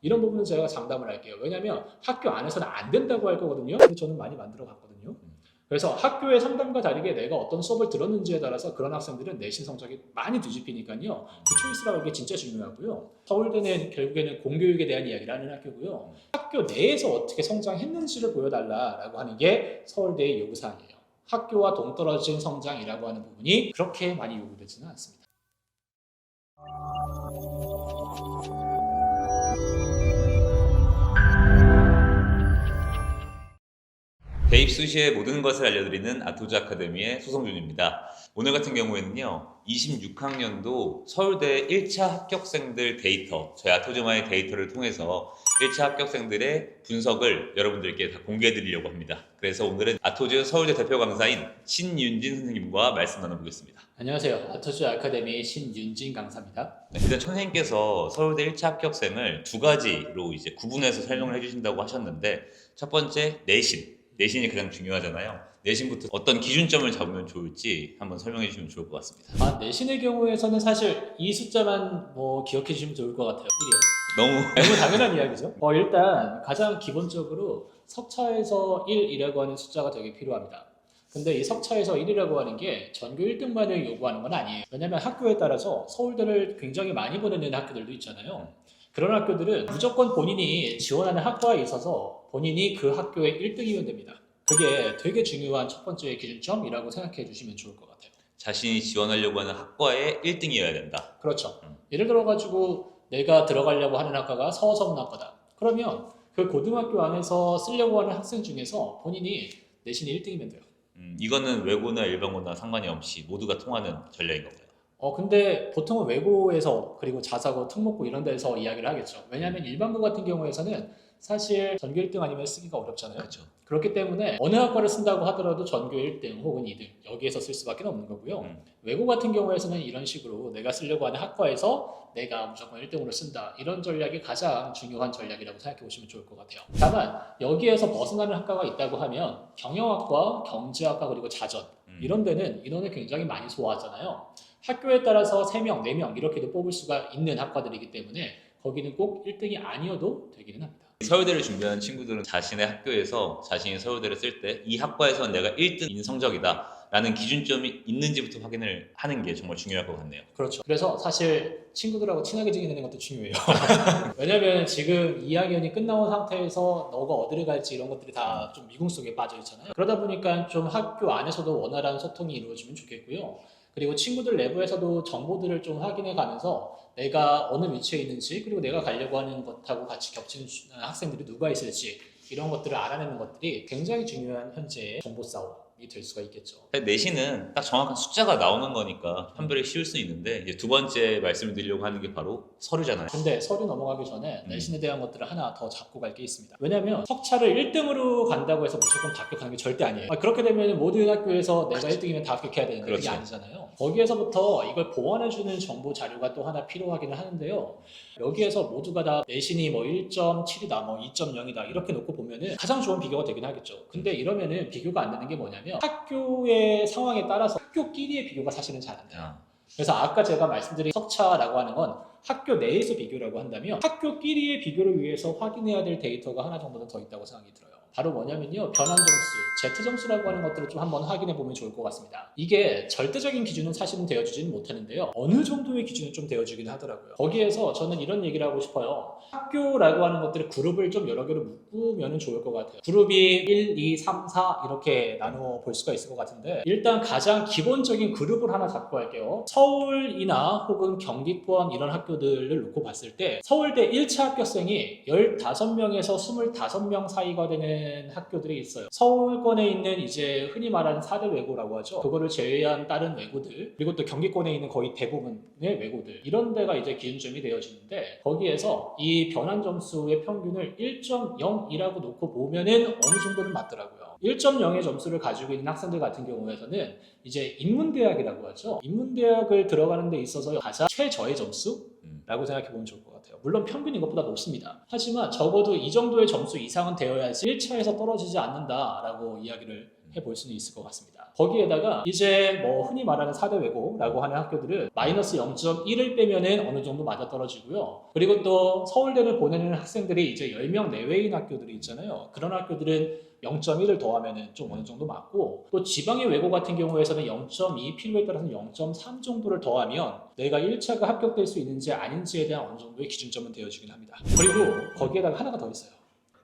이런 부분은 제가 장담을 할게요. 왜냐하면 학교 안에서는 안 된다고 할 거거든요. 근데 저는 많이 만들어 봤거든요. 그래서 학교의 상담과 다르게 내가 어떤 수업을 들었는지에 따라서 그런 학생들은 내신 성적이 많이 뒤집히니까요. 그 초이스라고 이게 진짜 중요하고요. 서울대는 결국에는 공교육에 대한 이야기를 하는 학교고요. 학교 내에서 어떻게 성장했는지를 보여달라고 하는 게 서울대의 요구사항이에요. 학교와 동떨어진 성장이라고 하는 부분이 그렇게 많이 요구되지는 않습니다. 대입 수시의 모든 것을 알려드리는 아토즈 아카데미의 소성준입니다. 오늘 같은 경우에는요, 26학년도 서울대 1차 합격생들 데이터, 저희 아토즈마의 데이터를 통해서 1차 합격생들의 분석을 여러분들께 다 공개해 드리려고 합니다. 그래서 오늘은 아토즈 서울대 대표 강사인 신윤진 선생님과 말씀 나눠보겠습니다. 안녕하세요. 아토즈 아카데미의 신윤진 강사입니다. 네, 일단 선생님께서 서울대 1차 합격생을 두 가지로 이제 구분해서 설명을 해주신다고 하셨는데, 첫 번째 내신이 가장 중요하잖아요. 내신부터 어떤 기준점을 잡으면 좋을지 한번 설명해 주시면 좋을 것 같습니다. 내신의 경우에서는 사실 이 숫자만 기억해 주시면 좋을 것 같아요. 1이요. 너무 너무 당연한 이야기죠. 일단 가장 기본적으로 석차에서 1이라고 하는 숫자가 되게 필요합니다. 근데 이 석차에서 1이라고 하는 게 전교 1등만을 요구하는 건 아니에요. 왜냐면 학교에 따라서 서울대를 굉장히 많이 보내는 학교들도 있잖아요. 그런 학교들은 무조건 본인이 지원하는 학과에 있어서 본인이 그 학교의 1등이면 됩니다. 그게 되게 중요한 첫 번째 기준점이라고 생각해 주시면 좋을 것 같아요. 자신이 지원하려고 하는 학과의 1등이어야 된다. 그렇죠. 예를 들어가지고 내가 들어가려고 하는 학과가 서서문학과다. 그러면 그 고등학교 안에서 쓰려고 하는 학생 중에서 본인이 내신이 1등이면 돼요. 이거는 외고나 일반고나 상관이 없이 모두가 통하는 전략인 건가요? 근데 보통은 외고에서 그리고 자사고, 특목고 이런 데서 이야기를 하겠죠. 왜냐하면 일반고 같은 경우에서는 사실 전교 1등 아니면 쓰기가 어렵잖아요. 그렇죠. 그렇기 때문에 어느 학과를 쓴다고 하더라도 전교 1등 혹은 2등 여기에서 쓸 수밖에 없는 거고요. 외고 같은 경우에서는 이런 식으로 내가 쓰려고 하는 학과에서 내가 무조건 1등으로 쓴다. 이런 전략이 가장 중요한 전략이라고 생각해 보시면 좋을 것 같아요. 다만 여기에서 벗어나는 학과가 있다고 하면 경영학과, 경제학과 그리고 자전 이런 데는 인원을 굉장히 많이 소화하잖아요. 학교에 따라서 3명, 4명 이렇게도 뽑을 수가 있는 학과들이기 때문에 거기는 꼭 1등이 아니어도 되기는 합니다. 서울대를 준비하는 친구들은 자신의 학교에서 자신이 서울대를 쓸 때 이 학과에서는 내가 1등인 성적이다 라는 기준점이 있는지부터 확인을 하는 게 정말 중요할 것 같네요. 그렇죠. 그래서 사실 친구들하고 친하게 지내는 것도 중요해요. 왜냐면 지금 2학년이 끝나온 상태에서 너가 어디를 갈지 이런 것들이 다 좀 미궁 속에 빠져 있잖아요. 그러다 보니까 좀 학교 안에서도 원활한 소통이 이루어지면 좋겠고요. 그리고 친구들 내부에서도 정보들을 좀 확인해 가면서 내가 어느 위치에 있는지 그리고 내가 가려고 하는 것하고 같이 겹치는 학생들이 누가 있을지 이런 것들을 알아내는 것들이 굉장히 중요한 현재의 정보 싸움이 될 수가 있겠죠. 내신은 딱 정확한 숫자가 나오는 거니까 판별이 쉬울 수 있는데 이제 두 번째 말씀을 드리려고 하는 게 바로 서류잖아요. 근데 서류 넘어가기 전에 내신에 대한 것들을 하나 더 잡고 갈 게 있습니다. 왜냐면 석차를 1등으로 간다고 해서 무조건 다 합격하는 게 절대 아니에요. 그렇게 되면 모든 학교에서 내가 1등이면 다 합격해야 되는데 그게 그렇죠. 아니잖아요. 거기에서부터 이걸 보완해주는 정보 자료가 또 하나 필요하기는 하는데요. 여기에서 모두가 다 내신이 1.7이다, 2.0이다 이렇게 놓고 보면은 가장 좋은 비교가 되긴 하겠죠. 근데 이러면은 비교가 안 되는 게 뭐냐면 학교의 상황에 따라서 학교끼리의 비교가 사실은 잘 안 돼요. 그래서 아까 제가 말씀드린 석차라고 하는 건 학교 내에서 비교라고 한다면 학교끼리의 비교를 위해서 확인해야 될 데이터가 하나 정도는 더 있다고 생각이 들어요. 바로 뭐냐면요. 변환 점수, Z 점수라고 하는 것들을 좀 한번 확인해 보면 좋을 것 같습니다. 이게 절대적인 기준은 사실은 되어주지는 못하는데요. 어느 정도의 기준은 좀 되어주긴 하더라고요. 거기에서 저는 이런 얘기를 하고 싶어요. 학교라고 하는 것들을 그룹을 좀 여러 개로 묶으면 좋을 것 같아요. 그룹이 1, 2, 3, 4 이렇게 나누어 볼 수가 있을 것 같은데 일단 가장 기본적인 그룹을 하나 잡고 할게요. 서울이나 혹은 경기권 이런 학교들을 놓고 봤을 때 서울대 1차 합격생이 15명에서 25명 사이가 되는 학교들이 있어요. 서울권에 있는 이제 흔히 말하는 4대 외고라고 하죠. 그거를 제외한 다른 외고들 그리고 또 경기권에 있는 거의 대부분의 외고들 이런 데가 이제 기준점이 되어지는데 거기에서 이 변환 점수의 평균을 1.0이라고 놓고 보면은 어느 정도는 맞더라고요. 1.0의 점수를 가지고 있는 학생들 같은 경우에서는 이제 인문대학이라고 하죠. 인문대학을 들어가는 데 있어서 가장 최저의 점수라고 생각해 보면 좋을 것 같아요. 물론 평균이 이것보다 높습니다. 하지만 적어도 이 정도의 점수 이상은 되어야지 1차에서 떨어지지 않는다라고 이야기를 해볼 수는 있을 것 같습니다. 거기에다가 이제 뭐 흔히 말하는 4대 외고라고 하는 학교들은 마이너스 0.1을 빼면은 어느 정도 맞아떨어지고요. 그리고 또 서울대를 보내는 학생들이 이제 10명 내외인 학교들이 있잖아요. 그런 학교들은 0.1을 더하면은 좀 어느 정도 맞고, 또 지방의 외고 같은 경우에서는 0.2 필요에 따라서 0.3 정도를 더하면 내가 1차가 합격될 수 있는지 아닌지에 대한 어느 정도의 기준점은 되어지긴 합니다. 그리고 거기에다가 하나가 더 있어요.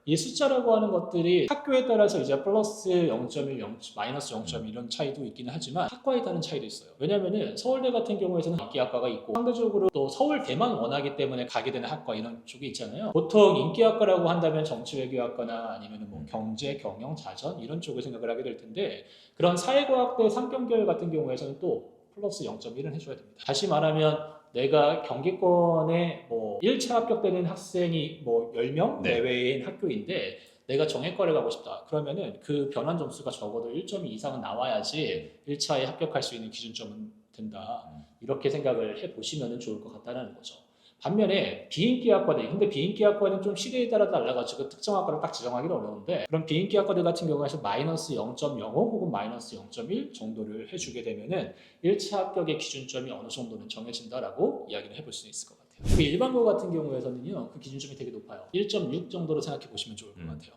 이 숫자라고 하는 것들이 학교에 따라서 이제 플러스 0.1, 마이너스 0.1 이런 차이도 있기는 하지만 학과에 따른 차이도 있어요. 왜냐면은 서울대 같은 경우에서는 인기학과가 있고 상대적으로 또 서울대만 원하기 때문에 가게 되는 학과 이런 쪽이 있잖아요. 보통 인기학과라고 한다면 정치외교학과나 아니면 뭐 경제, 경영, 자전 이런 쪽을 생각을 하게 될 텐데, 그런 사회과학대 상경계열 같은 경우에서는 또 플러스 0.1은 해줘야 됩니다. 다시 말하면 내가 경기권에 뭐 1차 합격되는 학생이 뭐 10명 네. 내외인 학교인데 내가 정예과를 가고 싶다. 그러면은 그 변환 점수가 적어도 1.2 이상은 나와야지 1차에 합격할 수 있는 기준점은 된다. 이렇게 생각을 해보시면 좋을 것 같다는 거죠. 반면에 비인기학과들, 근데 비인기학과는 좀 시대에 따라 달라가지고 특정 학과를 딱 지정하기는 어려운데, 그런 비인기학과들 같은 경우에서 마이너스 0.05 혹은 마이너스 0.1 정도를 해주게 되면은 1차 합격의 기준점이 어느 정도는 정해진다라고 이야기를 해볼 수 있을 것 같아요. 그 일반고 같은 경우에서는요, 그 기준점이 되게 높아요. 1.6 정도로 생각해 보시면 좋을 것 같아요.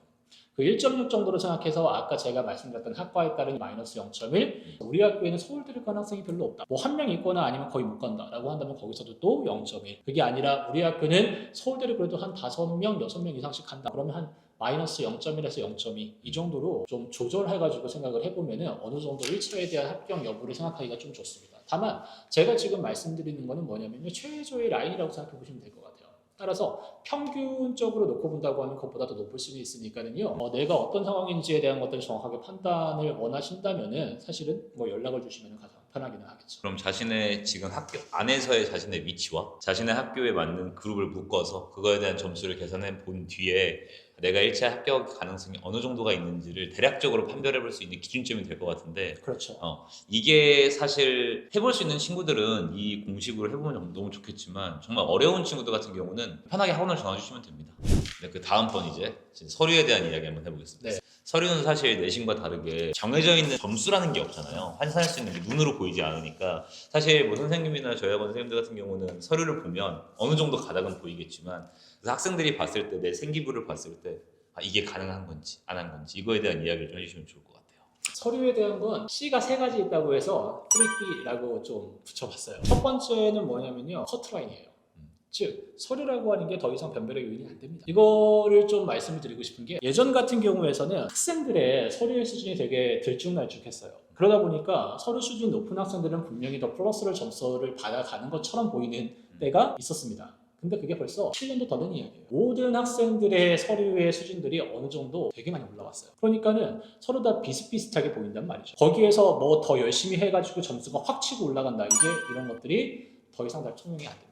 그 1.6 정도로 생각해서 아까 제가 말씀드렸던 학과에 따른 마이너스 0.1, 우리 학교에는 서울대를 간 학생이 별로 없다. 뭐 한 명 있거나 아니면 거의 못 간다라고 한다면 거기서도 또 0.1. 그게 아니라 우리 학교는 서울대를 그래도 한 5명, 6명 이상씩 간다. 그러면 한 마이너스 0.1에서 0.2 이 정도로 좀 조절해가지고 생각을 해보면은 어느 정도 1차에 대한 합격 여부를 생각하기가 좀 좋습니다. 다만 제가 지금 말씀드리는 거는 뭐냐면요, 최저의 라인이라고 생각해 보시면 될 것 같아요. 따라서 평균적으로 놓고 본다고 하면 그것보다 더 높을 수는 있으니까는요, 내가 어떤 상황인지에 대한 것들을 정확하게 판단을 원하신다면은 사실은 뭐 연락을 주시면 가장 편하기는 하겠죠. 그럼 자신의 지금 학교 안에서의 자신의 위치와 자신의 학교에 맞는 그룹을 묶어서 그거에 대한 점수를 계산해 본 뒤에 내가 1차 합격 가능성이 어느 정도가 있는지를 대략적으로 판별해 볼 수 있는 기준점이 될 것 같은데, 그렇죠. 이게 사실 해볼 수 있는 친구들은 이 공식으로 해보면 너무 좋겠지만 정말 어려운 친구들 같은 경우는 편하게 학원을 정해주시면 됩니다. 네, 그 다음번 이제 서류에 대한 이야기 한번 해보겠습니다. 네. 서류는 사실 내신과 다르게 정해져 있는 점수라는 게 없잖아요. 환산할 수 있는 게 눈으로 보이지 않으니까 사실 뭐 선생님이나 저희 학원 선생님들 같은 경우는 서류를 보면 어느 정도 가닥은 보이겠지만, 그래서 학생들이 봤을 때 내 생기부를 봤을 때 이게 가능한 건지 안 한 건지 이거에 대한 이야기를 좀 해주시면 좋을 것 같아요. 서류에 대한 건 C가 3가지 있다고 해서 프리비라고 좀 붙여봤어요. 첫 번째는 뭐냐면요, 커트라인이에요. 즉 서류라고 하는 게 더 이상 변별의 요인이 안 됩니다. 이거를 좀 말씀을 드리고 싶은 게, 예전 같은 경우에서는 학생들의 서류의 수준이 되게 들쭉날쭉했어요. 그러다 보니까 서류 수준이 높은 학생들은 분명히 더 플러스를 점수를 받아가는 것처럼 보이는 때가 있었습니다. 근데 그게 벌써 7년도 더 된 이야기예요. 모든 학생들의 서류의 수준들이 어느 정도 되게 많이 올라왔어요. 그러니까는 서로 다 비슷비슷하게 보인단 말이죠. 거기에서 뭐 더 열심히 해가지고 점수가 확 치고 올라간다, 이제 이런 것들이 더 이상 다 통용이 안 됩니다.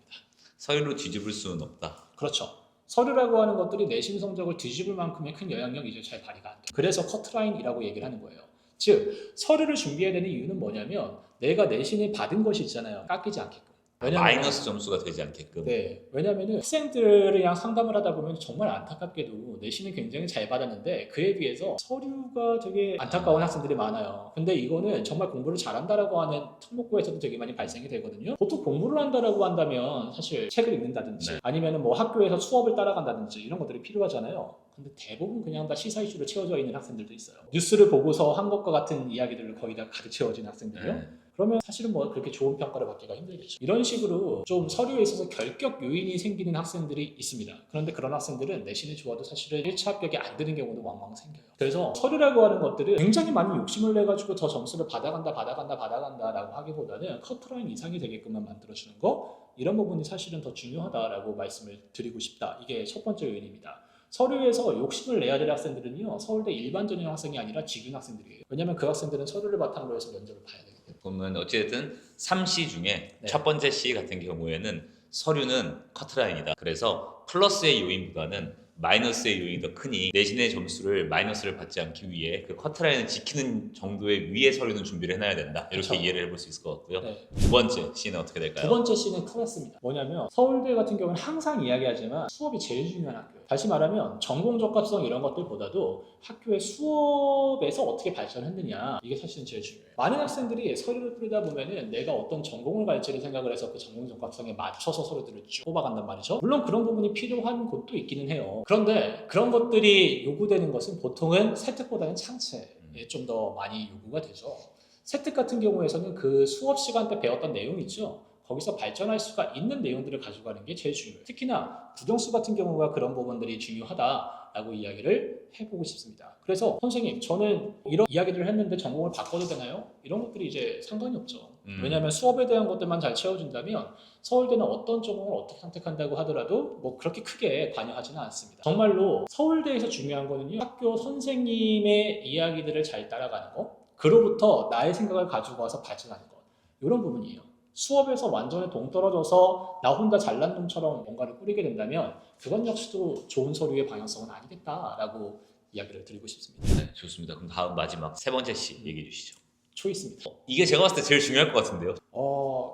서류로 뒤집을 수는 없다. 그렇죠. 서류라고 하는 것들이 내신 성적을 뒤집을 만큼의 큰 영향력이 이제 잘 발휘가 안 돼요. 그래서 커트라인이라고 얘기를 하는 거예요. 즉 서류를 준비해야 되는 이유는 뭐냐면, 내가 내신을 받은 것이 있잖아요, 깎이지 않게끔. 마이너스 점수가 되지 않게끔. 네, 왜냐면은 학생들이랑 상담을 하다 보면 정말 안타깝게도 내신을 굉장히 잘 받았는데 그에 비해서 서류가 되게 안타까운 학생들이 많아요. 근데 이거는 정말 공부를 잘한다라고 하는 특목고에서도 되게 많이 발생이 되거든요. 보통 공부를 한다라고 한다면 사실 책을 읽는다든지 네. 아니면은 뭐 학교에서 수업을 따라간다든지 이런 것들이 필요하잖아요. 근데 대부분 그냥 다 시사 이슈로 채워져 있는 학생들도 있어요. 뉴스를 보고서 한 것과 같은 이야기들을 거의 다 가득 채워진 학생들이요. 네. 그러면 사실은 뭐 그렇게 좋은 평가를 받기가 힘들겠죠. 이런 식으로 좀 서류에 있어서 결격 요인이 생기는 학생들이 있습니다. 그런데 그런 학생들은 내신이 좋아도 사실은 1차 합격이 안 되는 경우도 왕왕 생겨요. 그래서 서류라고 하는 것들은 굉장히 많이 욕심을 내가지고 더 점수를 받아간다라고 하기보다는 커트라인 이상이 되게끔만 만들어주는 거, 이런 부분이 사실은 더 중요하다라고 말씀을 드리고 싶다. 이게 첫 번째 요인입니다. 서류에서 욕심을 내야 될 학생들은요, 서울대 일반 전형 학생이 아니라 직윤 학생들이에요. 왜냐하면 그 학생들은 서류를 바탕으로 해서 면접을 봐야 되기 때문에. 그러면 어쨌든 3C 중에 네. 첫 번째 C 같은 경우에는 서류는 커트라인이다. 그래서 플러스의 요인보다는 마이너스의 요인이 더 크니 내신의 점수를 마이너스를 받지 않기 위해 그 커트라인을 지키는 정도의 위의 서류는 준비를 해놔야 된다. 이렇게 그렇죠. 이해를 해볼 수 있을 것 같고요. 네. 두 번째 C는 어떻게 두 될까요? 번째 C는 클래스입니다. 뭐냐면 서울대 같은 경우는 항상 이야기하지만 수업이 제일 중요한 학교예요. 다시 말하면 전공 적합성 이런 것들보다도 학교의 수업에서 어떻게 발전했느냐 이게 사실은 제일 중요해요. 많은 학생들이 서류를 뿌리다 보면은 내가 어떤 전공을 갈지를 생각을 해서 그 전공 적합성에 맞춰서 서류들을 쭉 뽑아간단 말이죠. 물론 그런 부분이 필요한 곳도 있기는 해요. 그런데 그런 것들이 요구되는 것은 보통은 세특보다는 창체에 좀 더 많이 요구가 되죠. 세특 같은 경우에서는 그 수업 시간 때 배웠던 내용 있죠. 거기서 발전할 수가 있는 내용들을 가져가는 게 제일 중요해요. 특히나 국영수 같은 경우가 그런 부분들이 중요하다라고 이야기를 해보고 싶습니다. 그래서 선생님, 저는 이런 이야기들을 했는데 전공을 바꿔도 되나요? 이런 것들이 이제 상관이 없죠. 왜냐하면 수업에 대한 것들만 잘 채워준다면 서울대는 어떤 전공을 어떻게 선택한다고 하더라도 뭐 그렇게 크게 관여하지는 않습니다. 정말로 서울대에서 중요한 거는요, 학교 선생님의 이야기들을 잘 따라가는 거, 그로부터 나의 생각을 가지고 와서 발전하는 것, 이런 부분이에요. 수업에서 완전히 동떨어져서 나 혼자 잘난 놈처럼 뭔가를 꾸리게 된다면 그건 역시도 좋은 서류의 방향성은 아니겠다라고 이야기를 드리고 싶습니다. 네, 좋습니다. 그럼 다음 마지막 세 번째 씨 얘기해 주시죠. 초이스입니다. 이게 제가 봤을 때 제일 중요할 것 같은데요.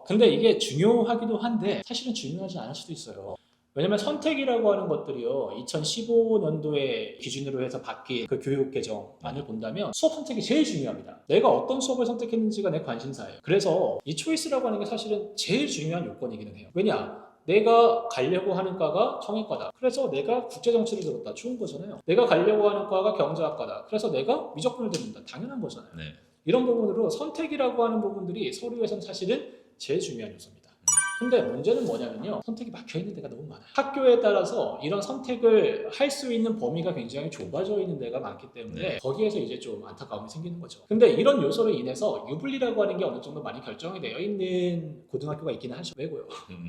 근데 이게 중요하기도 한데 사실은 중요하지 않을 수도 있어요. 왜냐면 선택이라고 하는 것들이요, 2015년도에 기준으로 해서 바뀐 그 교육 개정안을 본다면 수업 선택이 제일 중요합니다. 내가 어떤 수업을 선택했는지가 내 관심사예요. 그래서 이 초이스라고 하는 게 사실은 제일 중요한 요건이기는 해요. 왜냐? 내가 가려고 하는 과가 정외과다. 그래서 내가 국제정치를 들었다. 좋은 거잖아요. 내가 가려고 하는 과가 경제학과다. 그래서 내가 미적분을 듣는다. 당연한 거잖아요. 네. 이런 부분으로 선택이라고 하는 부분들이 서류에서는 사실은 제일 중요한 요소입니다. 근데 문제는 뭐냐면요, 선택이 막혀있는 데가 너무 많아요. 학교에 따라서 이런 선택을 할 수 있는 범위가 굉장히 좁아져 있는 데가 많기 때문에 거기에서 이제 좀 안타까움이 생기는 거죠. 근데 이런 요소로 인해서 유불리라고 하는 게 어느 정도 많이 결정이 되어 있는 고등학교가 있기는 하죠. 외고요.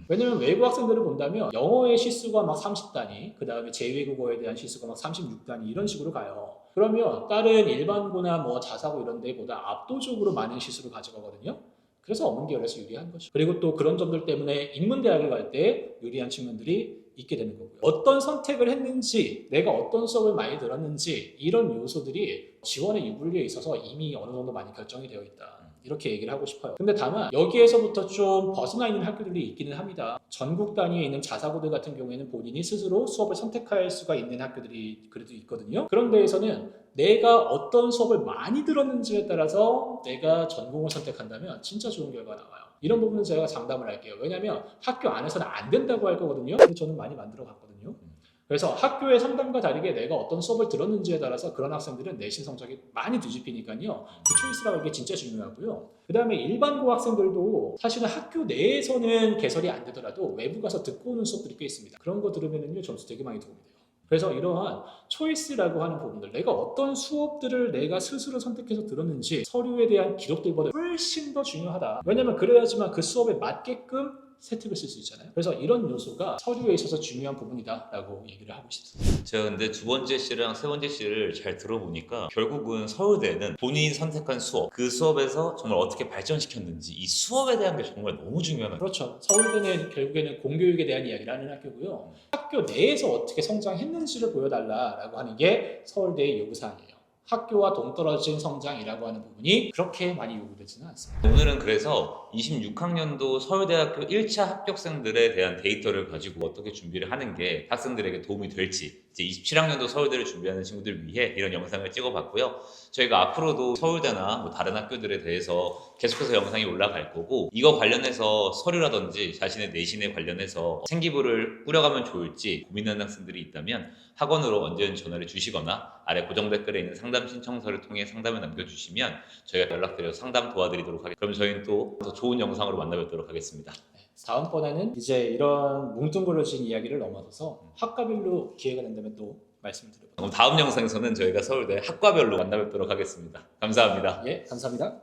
왜냐면 외고 학생들을 본다면 영어의 시수가 막 30단위, 그 다음에 제2외국어에 대한 시수가 막 36단위 이런 식으로 가요. 그러면 다른 일반고나 뭐 자사고 이런 데보다 압도적으로 많은 시수를 가져가거든요. 그래서 어문계열에서 유리한 거죠. 그리고 또 그런 점들 때문에 인문대학을 갈 때 유리한 측면들이 있게 되는 거고요. 어떤 선택을 했는지, 내가 어떤 수업을 많이 들었는지 이런 요소들이 지원의 유불리에 있어서 이미 어느 정도 많이 결정이 되어 있다. 이렇게 얘기를 하고 싶어요. 근데 다만 여기에서부터 좀 벗어나 있는 학교들이 있기는 합니다. 전국 단위에 있는 자사고들 같은 경우에는 본인이 스스로 수업을 선택할 수가 있는 학교들이 그래도 있거든요. 그런 데에서는 내가 어떤 수업을 많이 들었는지에 따라서 내가 전공을 선택한다면 진짜 좋은 결과가 나와요. 이런 부분은 제가 장담을 할게요. 왜냐하면 학교 안에서는 안 된다고 할 거거든요. 근데 저는 많이 만들어 갔거든요. 그래서 학교의 상담과 다르게 내가 어떤 수업을 들었는지에 따라서 그런 학생들은 내신 성적이 많이 뒤집히니까요. 그 초이스라고 하는 게 진짜 중요하고요. 그 다음에 일반고 학생들도 사실은 학교 내에서는 개설이 안 되더라도 외부 가서 듣고 오는 수업들이 꽤 있습니다. 그런 거 들으면요, 점수 되게 많이 도움이 돼요. 그래서 이러한 초이스라고 하는 부분들, 내가 어떤 수업들을 내가 스스로 선택해서 들었는지 서류에 대한 기록들보다 훨씬 더 중요하다. 왜냐면 그래야지만 그 수업에 맞게끔 세특을 쓸 수 있잖아요. 그래서 이런 요소가 서류에 있어서 중요한 부분이다라고 얘기를 하고 싶습니다. 제가 근데 두 번째 씨랑 세 번째 씨를 잘 들어보니까 결국은 서울대는 본인이 선택한 수업, 그 수업에서 정말 어떻게 발전시켰는지 이 수업에 대한 게 정말 너무 중요한 거예요. 그렇죠. 서울대는 결국에는 공교육에 대한 이야기를 하는 학교고요. 학교 내에서 어떻게 성장했는지를 보여달라라고 하는 게 서울대의 요구사항이에요. 학교와 동떨어진 성장이라고 하는 부분이 그렇게 많이 요구되지는 않습니다. 오늘은 그래서 26학년도 서울대학교 1차 합격생들에 대한 데이터를 가지고 어떻게 준비를 하는 게 학생들에게 도움이 될지, 이제 27학년도 서울대를 준비하는 친구들 위해 이런 영상을 찍어봤고요. 저희가 앞으로도 서울대나 뭐 다른 학교들에 대해서 계속해서 영상이 올라갈 거고, 이거 관련해서 서류라든지 자신의 내신에 관련해서 생기부를 꾸려가면 좋을지 고민하는 학생들이 있다면 학원으로 언제든지 전화를 주시거나 아래 고정 댓글에 있는 상담 신청서를 통해 상담을 남겨주시면 저희가 연락드려서 상담 도와드리도록 하겠습니다. 그럼 저희는 또 더 좋은 영상으로 만나뵙도록 하겠습니다. 다음번에는 이제 이런 뭉뚱그려진 이야기를 넘어서서 학과별로 기회가 된다면 또 말씀을 드려볼게요. 그럼 다음 영상에서는 저희가 서울대 학과별로 만나뵙도록 하겠습니다. 감사합니다. 예, 감사합니다.